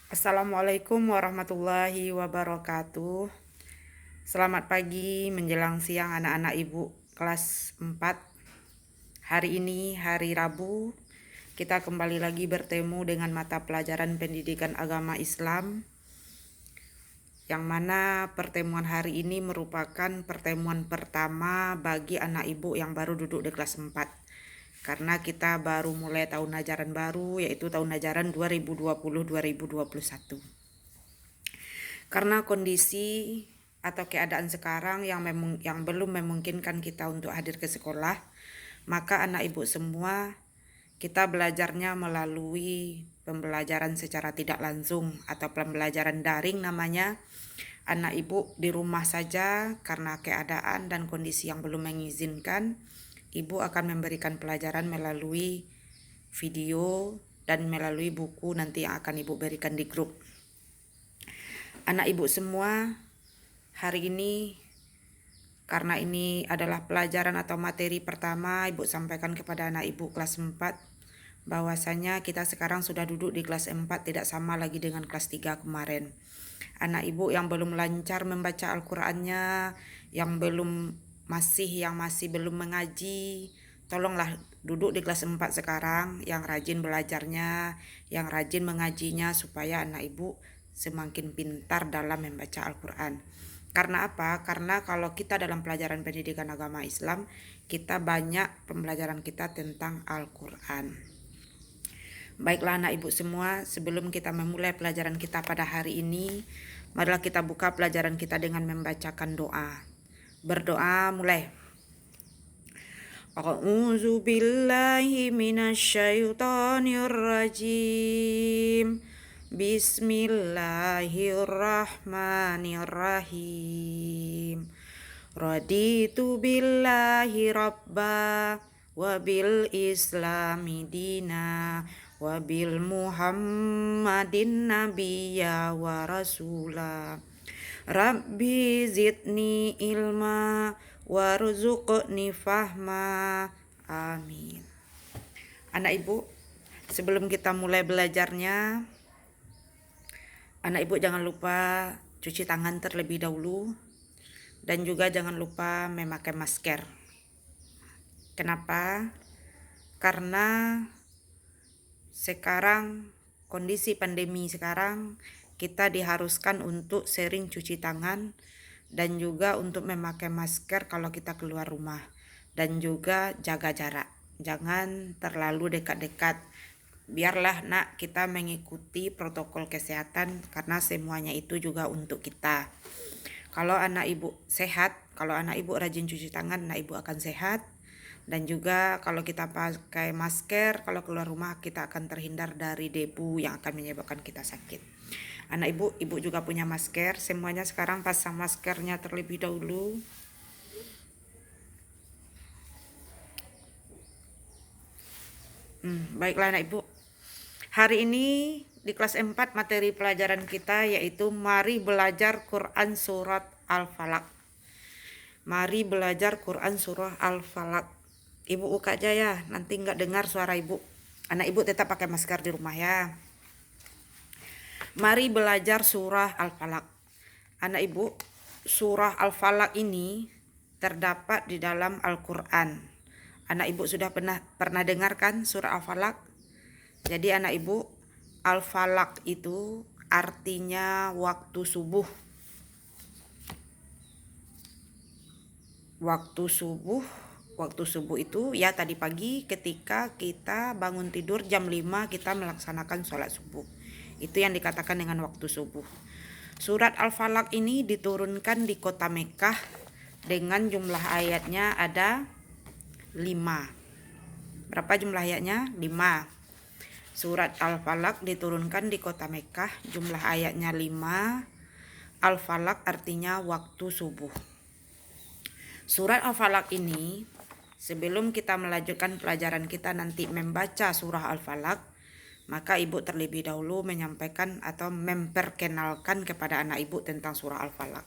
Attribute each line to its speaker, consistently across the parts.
Speaker 1: Assalamualaikum warahmatullahi wabarakatuh. Selamat pagi menjelang siang anak-anak ibu kelas 4. Hari ini hari Rabu, kita kembali lagi bertemu dengan mata pelajaran pendidikan agama Islam, yang mana pertemuan hari ini merupakan pertemuan pertama bagi anak ibu yang baru duduk di kelas 4. Karena kita baru mulai tahun ajaran baru, yaitu tahun ajaran 2020-2021. Karena kondisi atau keadaan sekarang yang belum memungkinkan kita untuk hadir ke sekolah, maka anak ibu semua kita belajarnya melalui pembelajaran secara tidak langsung atau pembelajaran daring namanya. Anak ibu di rumah saja karena keadaan dan kondisi yang belum mengizinkan, ibu akan memberikan pelajaran melalui video dan melalui buku nanti yang akan ibu berikan di grup. Anak ibu semua, hari ini karena ini adalah pelajaran atau materi pertama, ibu sampaikan kepada anak ibu kelas 4 bahwasanya kita sekarang sudah duduk di kelas 4, tidak sama lagi dengan kelas 3 kemarin. Anak ibu yang belum lancar membaca Al-Qur'annya, yang masih belum mengaji, tolonglah duduk di kelas 4 sekarang, yang rajin belajarnya, yang rajin mengajinya, supaya anak ibu semakin pintar dalam membaca Al-Quran. Karena apa? Karena kalau kita dalam pelajaran pendidikan agama Islam, kita banyak pembelajaran kita tentang Al-Quran. Baiklah anak ibu semua, sebelum kita memulai pelajaran kita pada hari ini, marilah kita buka pelajaran kita dengan membacakan doa. Berdoa mulai. A'udzu billahi minasyaitonir rajim. Bismillahirrahmanirrahim. Raditu billahi rabba wa bil islami dina wa bil muhammadin nabiyya wa rasula. Rabbi zidni ilma warzuqni fahma. Amin. Anak ibu, sebelum kita mulai belajarnya, anak ibu jangan lupa cuci tangan terlebih dahulu, dan juga jangan lupa memakai masker. Kenapa? Karena sekarang kondisi pandemi sekarang, kita diharuskan untuk sering cuci tangan dan juga untuk memakai masker kalau kita keluar rumah, dan juga jaga jarak, jangan terlalu dekat-dekat. Biarlah nak kita mengikuti protokol kesehatan, karena semuanya itu juga untuk kita. Kalau anak ibu sehat, kalau anak ibu rajin cuci tangan, anak ibu akan sehat. Dan juga kalau kita pakai masker, kalau keluar rumah kita akan terhindar dari debu yang akan menyebabkan kita sakit. Anak ibu juga punya masker. Semuanya sekarang pasang maskernya terlebih dahulu. Baiklah anak ibu. Hari ini di kelas 4 materi pelajaran kita yaitu mari belajar Quran surat Al-Falaq. Mari belajar Quran surah Al-Falaq. Ibu buka aja ya, nanti nggak dengar suara ibu. Anak ibu tetap pakai masker di rumah ya. Mari belajar surah Al-Falaq. Anak ibu, surah Al-Falaq ini terdapat di dalam Al-Quran. Anak ibu sudah pernah dengarkan surah Al-Falaq? Jadi anak ibu, Al-Falaq itu artinya waktu subuh. Waktu subuh itu ya tadi pagi ketika kita bangun tidur jam 5 kita melaksanakan sholat subuh. Itu yang dikatakan dengan waktu subuh. Surat Al-Falaq ini diturunkan di kota Mekah dengan jumlah ayatnya ada 5. Berapa jumlah ayatnya? 5. Surat Al-Falaq diturunkan di kota Mekah, jumlah ayatnya 5. Al-Falaq artinya waktu subuh. Surat Al-Falaq ini, sebelum kita melanjutkan pelajaran kita nanti membaca surah Al-Falaq, maka ibu terlebih dahulu menyampaikan atau memperkenalkan kepada anak ibu tentang surah Al-Falaq.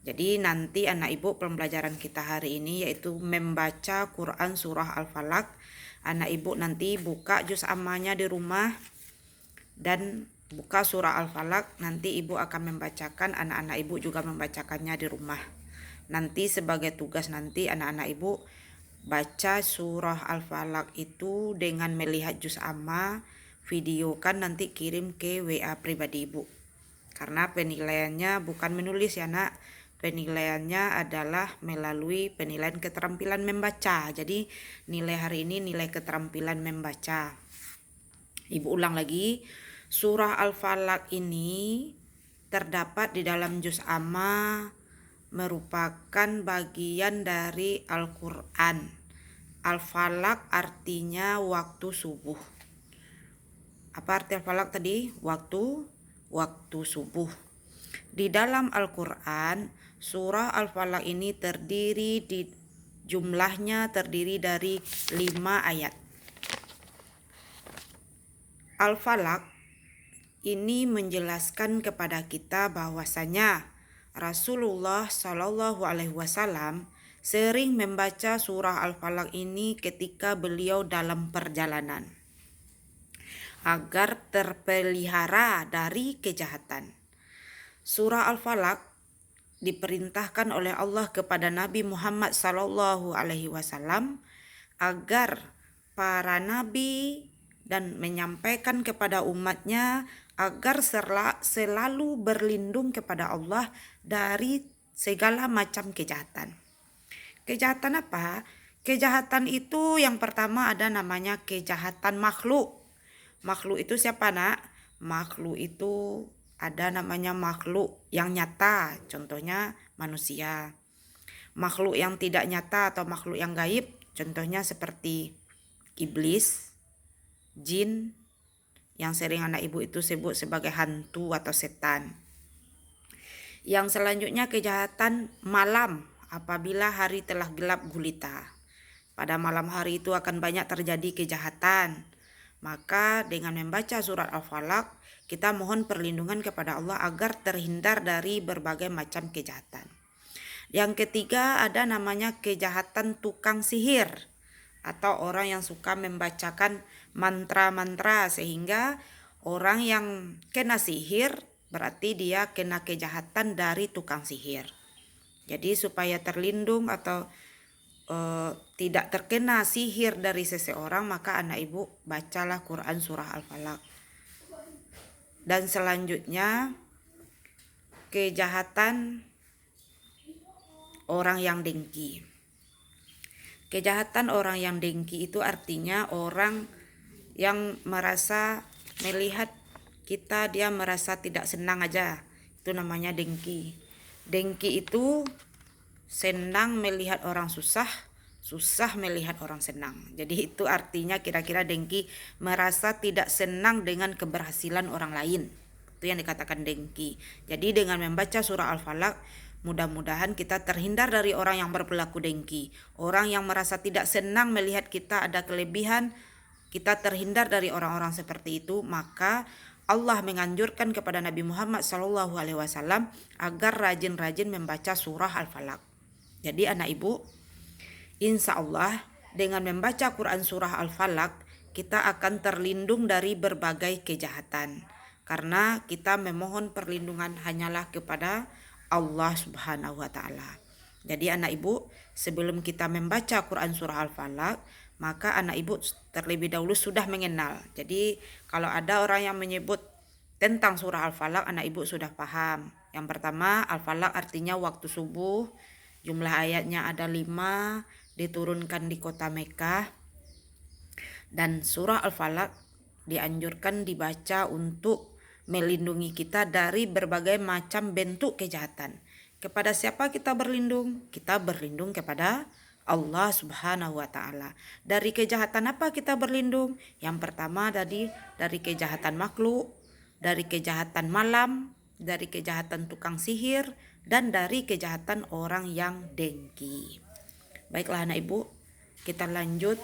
Speaker 1: Jadi nanti anak ibu pembelajaran kita hari ini yaitu membaca Quran surah Al-Falaq. Anak ibu nanti buka juz ammanya di rumah dan buka surah Al-Falaq, nanti ibu akan membacakan, anak-anak ibu juga membacakannya di rumah. Nanti sebagai tugas nanti anak-anak ibu baca surah Al-Falaq itu dengan melihat juz amma, videokan nanti kirim ke WA pribadi ibu. Karena penilaiannya bukan menulis ya nak, penilaiannya adalah melalui penilaian keterampilan membaca. Jadi nilai hari ini nilai keterampilan membaca. Ibu ulang lagi, surah Al-Falaq ini terdapat di dalam juz amma, merupakan bagian dari Al-Quran. Al-Falaq artinya waktu subuh. Apa arti Al-Falaq tadi? Waktu subuh. Di dalam Al-Quran, surah Al-Falaq ini jumlahnya terdiri dari 5 ayat. Al-Falaq ini menjelaskan kepada kita bahwasanya Rasulullah Shallallahu Alaihi Wasallam sering membaca surah Al-Falaq ini ketika beliau dalam perjalanan agar terpelihara dari kejahatan. Surah Al-Falaq diperintahkan oleh Allah kepada Nabi Muhammad Shallallahu Alaihi Wasallam agar para nabi dan menyampaikan kepada umatnya agar selalu berlindung kepada Allah dari segala macam kejahatan. Kejahatan apa? Kejahatan itu yang pertama ada namanya kejahatan makhluk. Makhluk itu siapa nak? Makhluk itu ada namanya makhluk yang nyata, contohnya manusia. Makhluk yang tidak nyata atau makhluk yang gaib, contohnya seperti iblis, jin, yang sering anak ibu itu sebut sebagai hantu atau setan. Yang selanjutnya kejahatan malam, apabila hari telah gelap gulita. Pada malam hari itu akan banyak terjadi kejahatan. Maka dengan membaca surat Al-Falaq, kita mohon perlindungan kepada Allah agar terhindar dari berbagai macam kejahatan. Yang ketiga ada namanya kejahatan tukang sihir atau orang yang suka membacakan mantra-mantra, sehingga orang yang kena sihir berarti dia kena kejahatan dari tukang sihir. Jadi supaya terlindung atau tidak terkena sihir dari seseorang, maka anak ibu bacalah Quran surah Al-Falaq. Dan selanjutnya kejahatan orang yang dengki. Kejahatan orang yang dengki itu artinya orang yang merasa melihat kita, dia merasa tidak senang aja. Itu namanya dengki. Dengki itu senang melihat orang susah, susah melihat orang senang. Jadi itu artinya kira-kira dengki, merasa tidak senang dengan keberhasilan orang lain. Itu yang dikatakan dengki. Jadi dengan membaca surah Al-Falaq, mudah-mudahan kita terhindar dari orang yang berperilaku dengki. Orang yang merasa tidak senang melihat kita ada kelebihan, kita terhindar dari orang-orang seperti itu. Maka Allah menganjurkan kepada Nabi Muhammad SAW agar rajin-rajin membaca surah Al-Falaq. Jadi anak ibu, insya Allah dengan membaca Quran surah Al-Falaq, kita akan terlindung dari berbagai kejahatan. Karena kita memohon perlindungan hanyalah kepada Allah Subhanahu wa Ta'ala. Jadi anak ibu, sebelum kita membaca Quran surah Al-Falaq, maka anak ibu terlebih dahulu sudah mengenal. Jadi kalau ada orang yang menyebut tentang surah Al-Falaq, anak ibu sudah paham. Yang pertama, Al-Falaq artinya waktu subuh. Jumlah ayatnya ada 5, diturunkan di kota Mekah. Dan surah Al-Falaq dianjurkan dibaca untuk melindungi kita dari berbagai macam bentuk kejahatan. Kepada siapa kita berlindung? Kita berlindung kepada Allah Subhanahu wa Ta'ala. Dari kejahatan apa kita berlindung? Yang pertama dari kejahatan makhluk, dari kejahatan malam, dari kejahatan tukang sihir, dan dari kejahatan orang yang dengki. Baiklah anak ibu, kita lanjut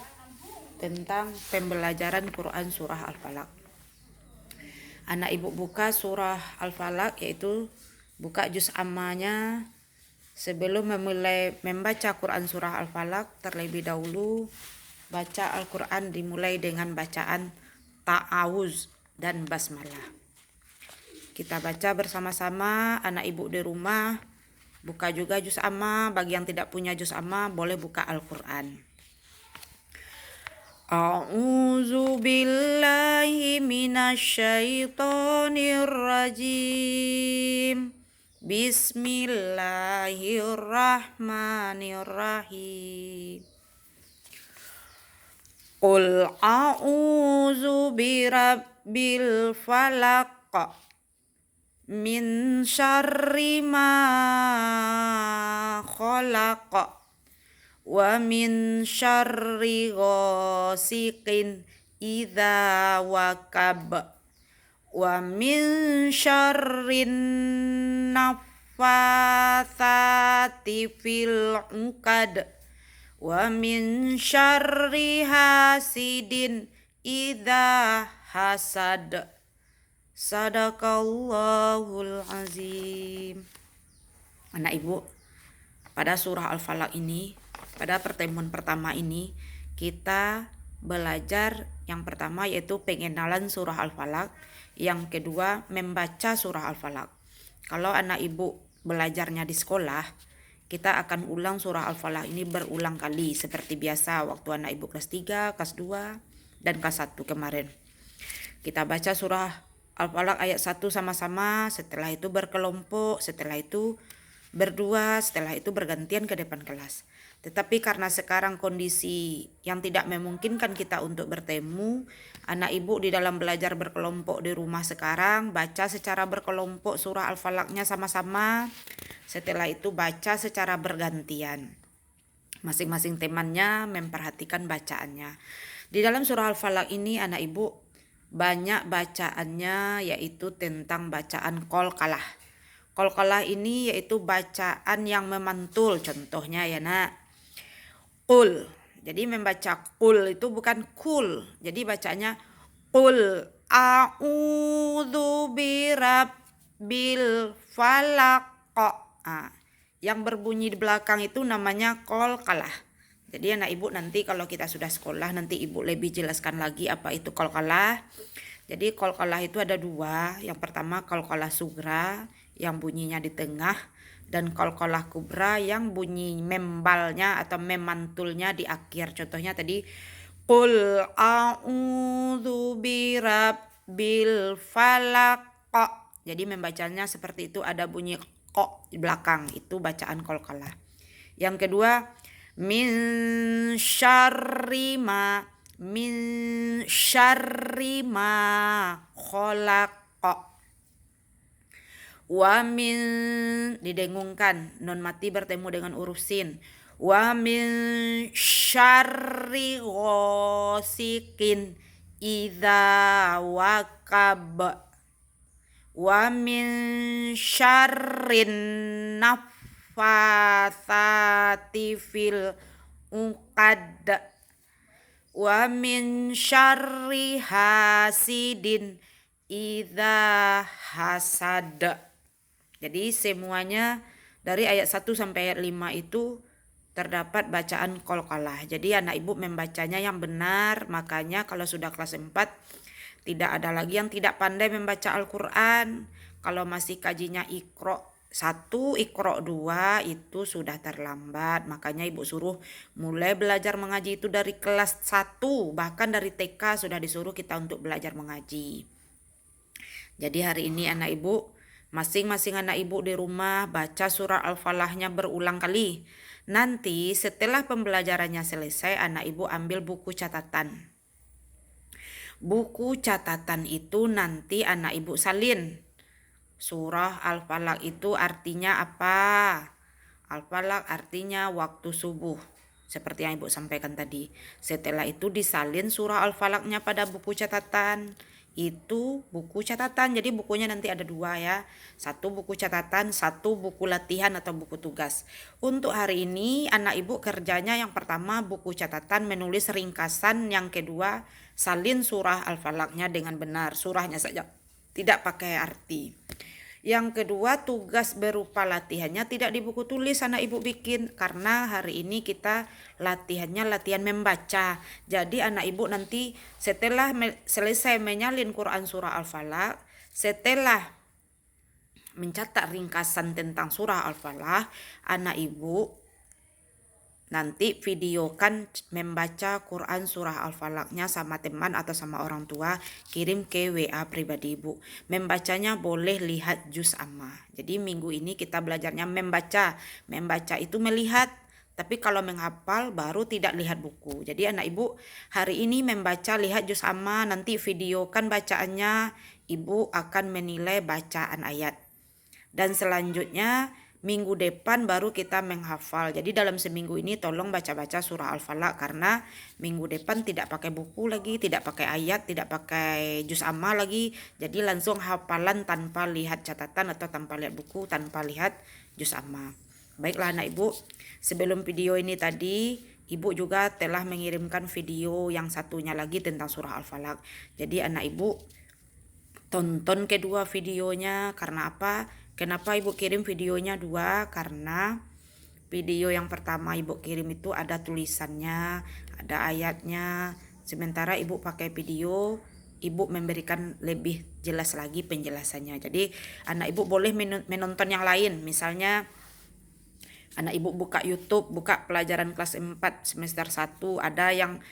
Speaker 1: tentang pembelajaran Quran surah Al-Falaq. Anak ibu buka surah Al-Falaq, yaitu buka juz ammanya. Sebelum memulai membaca Quran surah Al-Falaq, terlebih dahulu baca Al-Quran dimulai dengan bacaan ta'awuz dan basmalah. Kita baca bersama-sama, anak ibu di rumah. Buka juga juz amma, bagi yang tidak punya juz amma boleh buka Al-Quran. A'udzu billahi minasyaitonir rajim. Bismillahirrahmanirrahim. Qul a'udzu birabbil falaq min syarri ma khalaq wa min syarri ghasiqin idza waqab wa min syarrin naffatsati fil 'uqad wa min syarri hasidin idza hasad. Sadaqallahul azim. Anak ibu, pada surah Al-Falaq ini, pada pertemuan pertama ini, kita belajar yang pertama yaitu pengenalan surah Al-Falaq, yang kedua membaca surah Al-Falaq. Kalau anak ibu belajarnya di sekolah, kita akan ulang surah Al-Falaq ini berulang kali seperti biasa waktu anak ibu kelas 3, kelas 2, dan kelas 1 kemarin. Kita baca surah Al-Falaq ayat 1 sama-sama, setelah itu berkelompok, setelah itu berdua, setelah itu bergantian ke depan kelas. Tetapi karena sekarang kondisi yang tidak memungkinkan kita untuk bertemu, anak ibu di dalam belajar berkelompok di rumah sekarang, baca secara berkelompok surah Al-Falaqnya sama-sama. Setelah itu baca secara bergantian. Masing-masing temannya memperhatikan bacaannya. Di dalam surah Al-Falaq ini anak ibu banyak bacaannya yaitu tentang bacaan qalqalah. Qalqalah ini yaitu bacaan yang memantul, contohnya ya nak. Qul. Jadi membaca qul itu bukan kul. Jadi bacanya qul a'udzu birabbil falaq. Yang berbunyi di belakang itu namanya qalqalah. Jadi anak ibu nanti kalau kita sudah sekolah nanti ibu lebih jelaskan lagi apa itu qalqalah. Jadi qalqalah itu ada dua. Yang pertama qalqalah sugra yang bunyinya di tengah, dan qalqalah kubra yang bunyi membalnya atau memantulnya di akhir. Contohnya tadi qul a'udzu birabbil falaq. Jadi membacanya seperti itu, ada bunyi kok di belakang, itu bacaan qalqalah. Yang kedua min syarri ma khalaq. Wa min didengungkan, non mati bertemu dengan huruf sin. Wa min syarri ghasiqin idza waqab. Wa min syarrin naffatsati fil 'uqad. Wa min syarri hasidin idza hasad. Jadi semuanya dari ayat 1 sampai ayat 5 itu terdapat bacaan qalqalah. Jadi anak ibu membacanya yang benar, makanya kalau sudah kelas 4 tidak ada lagi yang tidak pandai membaca Al-Quran. Kalau masih kajinya Iqra 1, Iqra 2 itu sudah terlambat. Makanya ibu suruh mulai belajar mengaji itu dari kelas 1. Bahkan dari TK sudah disuruh kita untuk belajar mengaji. Jadi hari ini anak ibu, masing-masing anak ibu di rumah baca surah Al-Falaqnya berulang kali. Nanti setelah pembelajarannya selesai, anak ibu ambil buku catatan. Buku catatan itu nanti anak ibu salin. Surah Al-Falaq itu artinya apa? Al-Falaq artinya waktu subuh, seperti yang ibu sampaikan tadi. Setelah itu disalin surah Al-Falaqnya pada buku catatan. Itu buku catatan, jadi bukunya nanti ada dua ya. Satu buku catatan, satu buku latihan atau buku tugas. Untuk hari ini anak ibu kerjanya yang pertama buku catatan menulis ringkasan, yang kedua salin surah Al-Falaqnya dengan benar, surahnya saja, tidak pakai arti. Yang kedua tugas berupa latihannya tidak di buku tulis anak ibu bikin, karena hari ini kita latihannya latihan membaca. Jadi anak ibu nanti setelah selesai menyalin Quran surah Al-Falaq, setelah mencatat ringkasan tentang surah Al-Falaq, anak ibu nanti videokan membaca Quran surah Al-Falaqnya sama teman atau sama orang tua, kirim ke WA pribadi ibu. Membacanya boleh lihat juz amma. Jadi minggu ini kita belajarnya membaca. Membaca itu melihat, tapi kalau menghafal baru tidak lihat buku. Jadi anak ibu hari ini membaca lihat juz amma, nanti videokan bacaannya, ibu akan menilai bacaan ayat. Dan selanjutnya minggu depan baru kita menghafal. Jadi dalam seminggu ini tolong baca-baca surah Al-Falaq, karena minggu depan tidak pakai buku lagi, tidak pakai ayat, tidak pakai juz amma lagi. Jadi langsung hafalan tanpa lihat catatan atau tanpa lihat buku, tanpa lihat juz amma. Baiklah anak ibu, sebelum video ini tadi ibu juga telah mengirimkan video yang satunya lagi tentang surah Al-Falaq. Jadi anak ibu tonton kedua videonya. Karena apa? Kenapa ibu kirim videonya dua? Karena video yang pertama ibu kirim itu ada tulisannya, ada ayatnya. Sementara ibu pakai video, ibu memberikan lebih jelas lagi penjelasannya. Jadi anak ibu boleh menonton yang lain. Misalnya anak ibu buka YouTube, buka pelajaran kelas 4 semester 1, ada yang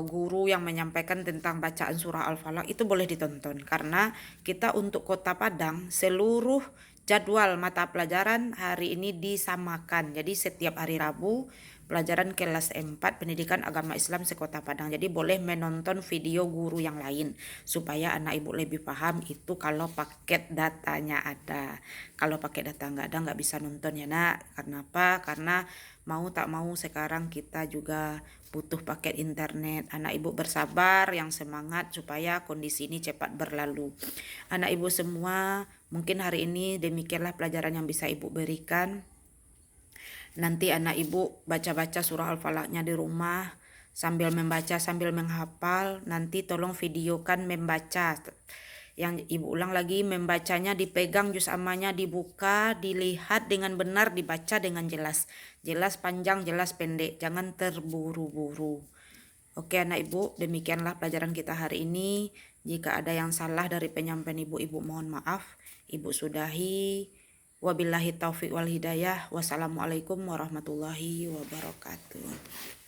Speaker 1: guru yang menyampaikan tentang bacaan surah Al-Falaq, itu boleh ditonton. Karena kita untuk Kota Padang seluruh jadwal mata pelajaran hari ini disamakan. Jadi setiap hari Rabu pelajaran kelas 4 pendidikan agama Islam se-Kota Padang. Jadi boleh menonton video guru yang lain supaya anak ibu lebih paham itu kalau paket datanya ada. Kalau paket data nggak ada nggak bisa nonton ya nak. Kenapa? Karena mau tak mau sekarang kita juga butuh paket internet. Anak ibu bersabar, yang semangat supaya kondisi ini cepat berlalu. Anak ibu semua, mungkin hari ini demikianlah pelajaran yang bisa ibu berikan. Nanti anak ibu baca-baca surah Al-Falaqnya di rumah, sambil membaca, sambil menghafal. Nanti tolong videokan membaca. Yang ibu ulang lagi, membacanya dipegang juz ammanya, dibuka, dilihat dengan benar, dibaca dengan jelas. Jelas panjang, jelas pendek, jangan terburu-buru. Oke anak ibu, demikianlah pelajaran kita hari ini. Jika ada yang salah dari penyampaian ibu mohon maaf. Ibu sudahi. Wabillahi taufiq wal hidayah. Wassalamualaikum warahmatullahi wabarakatuh.